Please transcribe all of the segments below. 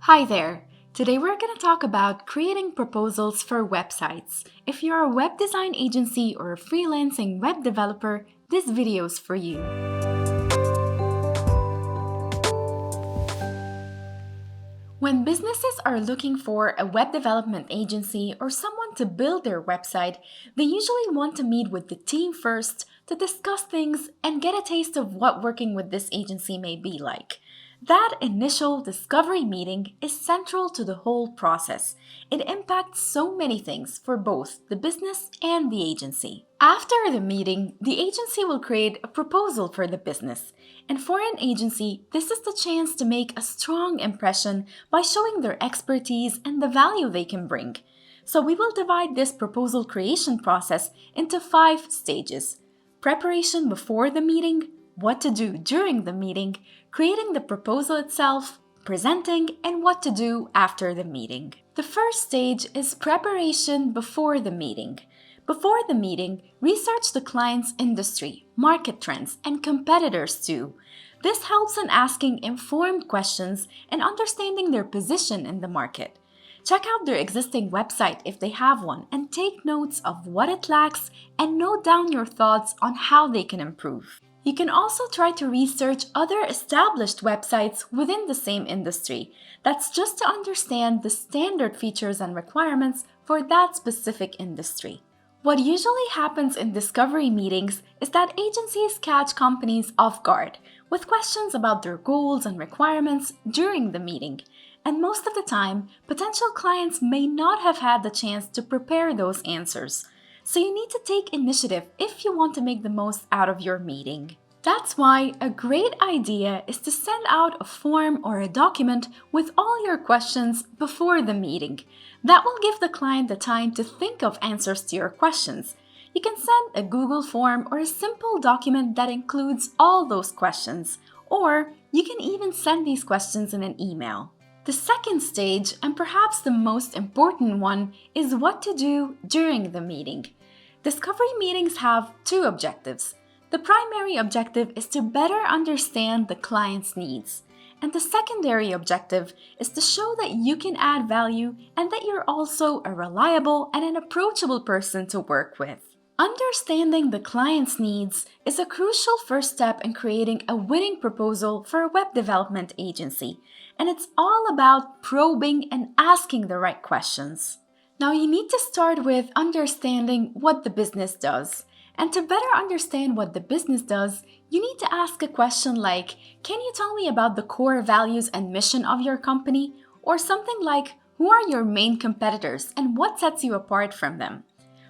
Hi there! Today we're going to talk about creating proposals for websites. If you're a web design agency or a freelancing web developer, this video is for you. When businesses are looking for a web development agency or someone to build their website, they usually want to meet with the team first to discuss things and get a taste of what working with this agency may be like. That initial discovery meeting is central to the whole process. It impacts so many things for both the business and the agency. After the meeting, the agency will create a proposal for the business. And for an agency, this is the chance to make a strong impression by showing their expertise and the value they can bring. So we will divide this proposal creation process into 5 stages: preparation before the meeting, what to do during the meeting, creating the proposal itself, presenting, and what to do after the meeting. The first stage is preparation before the meeting. Before the meeting, research the client's industry, market trends, and competitors too. This helps in asking informed questions and understanding their position in the market. Check out their existing website if they have one and take notes of what it lacks and note down your thoughts on how they can improve. You can also try to research other established websites within the same industry. That's just to understand the standard features and requirements for that specific industry. What usually happens in discovery meetings is that agencies catch companies off guard with questions about their goals and requirements during the meeting. And most of the time, potential clients may not have had the chance to prepare those answers. So you need to take initiative if you want to make the most out of your meeting. That's why a great idea is to send out a form or a document with all your questions before the meeting. That will give the client the time to think of answers to your questions. You can send a Google form or a simple document that includes all those questions, or you can even send these questions in an email. The second stage, and perhaps the most important one, is what to do during the meeting. Discovery meetings have 2 objectives. The primary objective is to better understand the client's needs, and the secondary objective is to show that you can add value and that you're also a reliable and an approachable person to work with. Understanding the client's needs is a crucial first step in creating a winning proposal for a web development agency, and it's all about probing and asking the right questions. Now, you need to start with understanding what the business does. And to better understand what the business does, you need to ask a question like, can you tell me about the core values and mission of your company? Or something like, who are your main competitors and what sets you apart from them?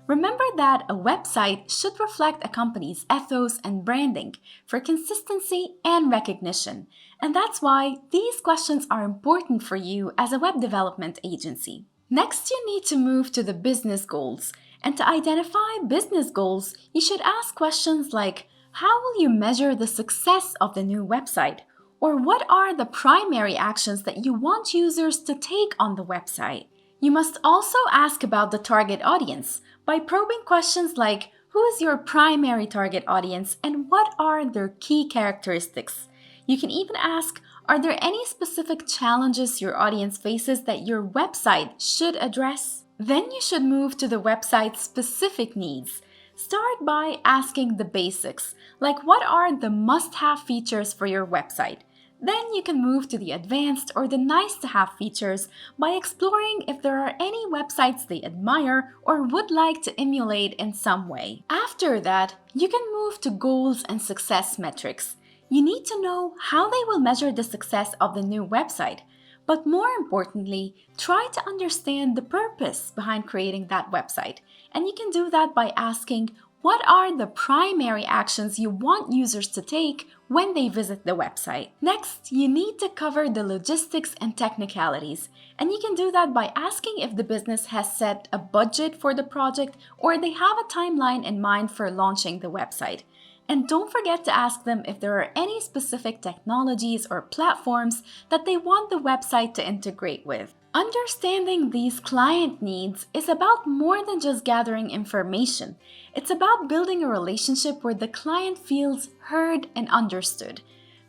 Remember that a website should reflect a company's ethos and branding for consistency and recognition. And that's why these questions are important for you as a web development agency. Next, you need to move to the business goals. And to identify business goals, you should ask questions like, how will you measure the success of the new website? Or what are the primary actions that you want users to take on the website? You must also ask about the target audience by probing questions like, who is your primary target audience and what are their key characteristics? You can even ask, are there any specific challenges your audience faces that your website should address? Then you should move to the website's specific needs. Start by asking the basics, like what are the must-have features for your website? Then you can move to the advanced or the nice-to-have features by exploring if there are any websites they admire or would like to emulate in some way. After that, you can move to goals and success metrics. You need to know how they will measure the success of the new website. But more importantly, try to understand the purpose behind creating that website. And you can do that by asking, what are the primary actions you want users to take when they visit the website? Next, you need to cover the logistics and technicalities. And you can do that by asking if the business has set a budget for the project or they have a timeline in mind for launching the website. And don't forget to ask them if there are any specific technologies or platforms that they want the website to integrate with. Understanding these client needs is about more than just gathering information. It's about building a relationship where the client feels heard and understood.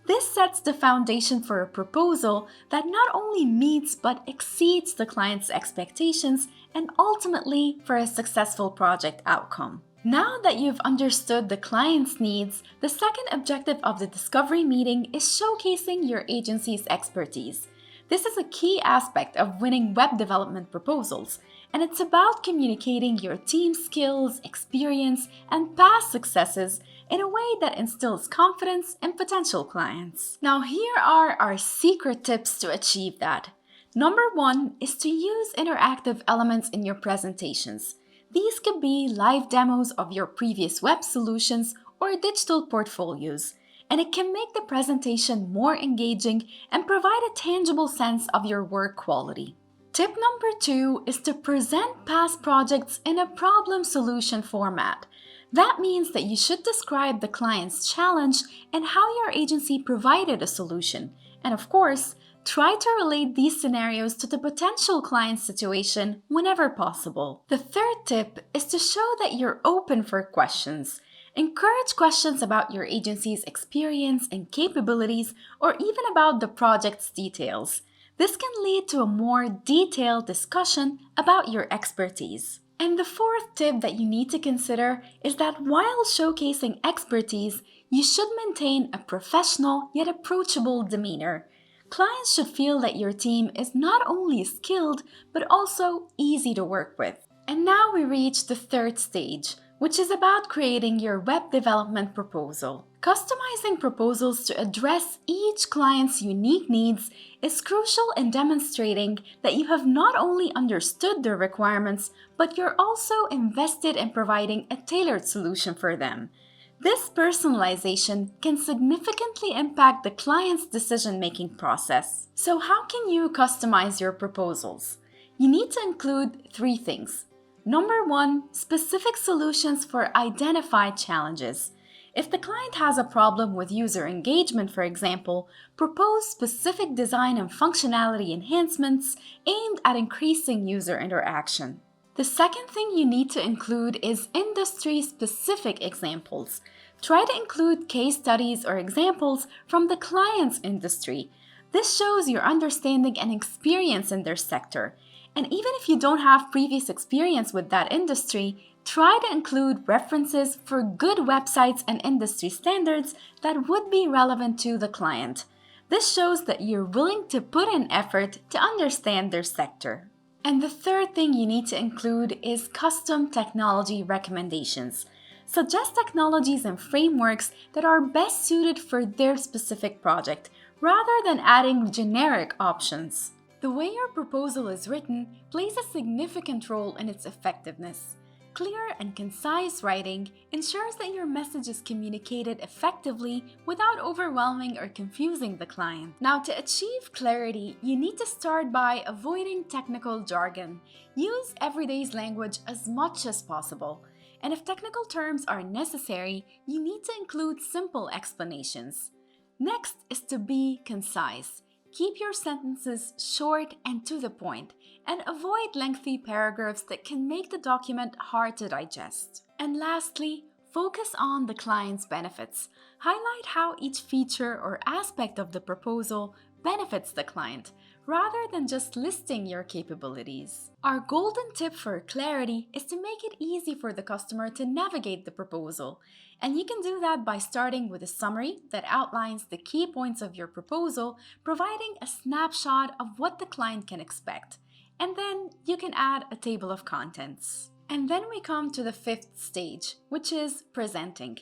This sets the foundation for a proposal that not only meets but exceeds the client's expectations and ultimately for a successful project outcome. Now that you've understood the client's needs, the second objective of the discovery meeting is showcasing your agency's expertise. This is a key aspect of winning web development proposals, and it's about communicating your team's skills, experience, and past successes in a way that instills confidence in potential clients. Now, here are our secret tips to achieve that. Number 1 is to use interactive elements in your presentations. These could be live demos of your previous web solutions or digital portfolios, and it can make the presentation more engaging and provide a tangible sense of your work quality. Tip number 2 is to present past projects in a problem-solution format. That means that you should describe the client's challenge and how your agency provided a solution. And of course, try to relate these scenarios to the potential client's situation whenever possible. The third tip is to show that you're open for questions. Encourage questions about your agency's experience and capabilities, or even about the project's details. This can lead to a more detailed discussion about your expertise. And the fourth tip that you need to consider is that while showcasing expertise, you should maintain a professional yet approachable demeanor. Clients should feel that your team is not only skilled, but also easy to work with. And now we reach the third stage, which is about creating your web development proposal. Customizing proposals to address each client's unique needs is crucial in demonstrating that you have not only understood their requirements, but you're also invested in providing a tailored solution for them. This personalization can significantly impact the client's decision-making process. So how can you customize your proposals? You need to include 3 things. Number 1, specific solutions for identified challenges. If the client has a problem with user engagement, for example, propose specific design and functionality enhancements aimed at increasing user interaction. The second thing you need to include is industry-specific examples. Try to include case studies or examples from the client's industry. This shows your understanding and experience in their sector. And even if you don't have previous experience with that industry, try to include references for good websites and industry standards that would be relevant to the client. This shows that you're willing to put in effort to understand their sector. And the third thing you need to include is custom technology recommendations. Suggest technologies and frameworks that are best suited for their specific project, rather than adding generic options. The way your proposal is written plays a significant role in its effectiveness. Clear and concise writing ensures that your message is communicated effectively without overwhelming or confusing the client. Now, to achieve clarity, you need to start by avoiding technical jargon. Use everyday language as much as possible. And if technical terms are necessary, you need to include simple explanations. Next is to be concise. Keep your sentences short and to the point, and avoid lengthy paragraphs that can make the document hard to digest. And lastly, focus on the client's benefits. Highlight how each feature or aspect of the proposal benefits the client, rather than just listing your capabilities. Our golden tip for clarity is to make it easy for the customer to navigate the proposal. And you can do that by starting with a summary that outlines the key points of your proposal, providing a snapshot of what the client can expect. And then you can add a table of contents. And then we come to the fifth stage, which is presenting.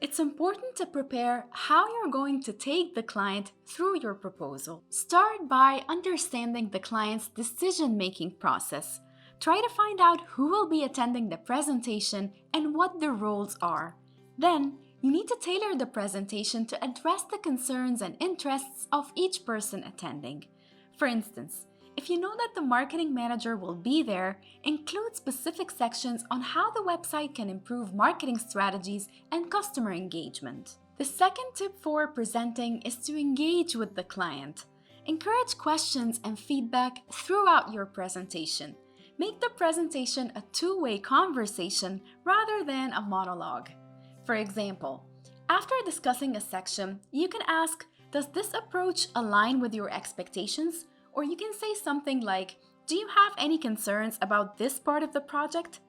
It's important to prepare how you're going to take the client through your proposal. Start by understanding the client's decision-making process. Try to find out who will be attending the presentation and what their roles are. Then, you need to tailor the presentation to address the concerns and interests of each person attending. For instance, if you know that the marketing manager will be there, include specific sections on how the website can improve marketing strategies and customer engagement. The second tip for presenting is to engage with the client. Encourage questions and feedback throughout your presentation. Make the presentation a two-way conversation rather than a monologue. For example, after discussing a section, you can ask, Does this approach align with your expectations? Or you can say something like, do you have any concerns about this part of the project?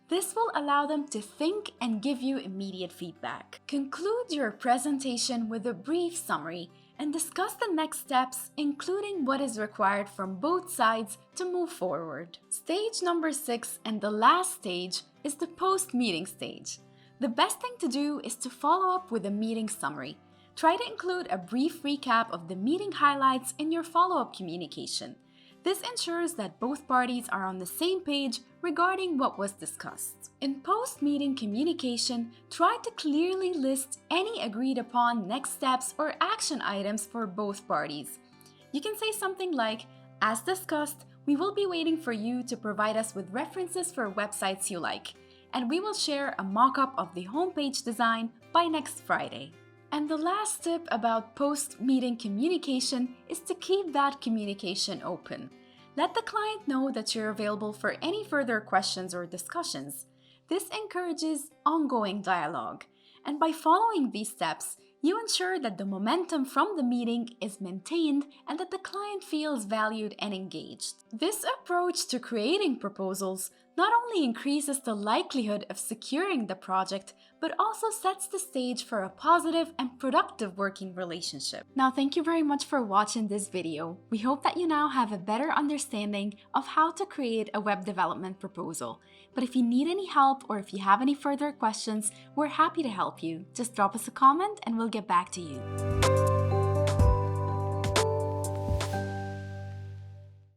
This will allow them to think and give you immediate feedback. Conclude your presentation with a brief summary and discuss the next steps, including what is required from both sides to move forward. Stage number 6 and the last stage is the post-meeting stage. The best thing to do is to follow up with a meeting summary. Try to include a brief recap of the meeting highlights in your follow-up communication. This ensures that both parties are on the same page regarding what was discussed. In post-meeting communication, try to clearly list any agreed-upon next steps or action items for both parties. You can say something like, as discussed, we will be waiting for you to provide us with references for websites you like, and we will share a mock-up of the homepage design by next Friday. And the last tip about post-meeting communication is to keep that communication open. Let the client know that you're available for any further questions or discussions. This encourages ongoing dialogue. And by following these steps, you ensure that the momentum from the meeting is maintained and that the client feels valued and engaged. This approach to creating proposals not only increases the likelihood of securing the project, but also sets the stage for a positive and productive working relationship. Now, thank you very much for watching this video. We hope that you now have a better understanding of how to create a web development proposal. But if you need any help or if you have any further questions, we're happy to help you. Just drop us a comment and we'll get back to you.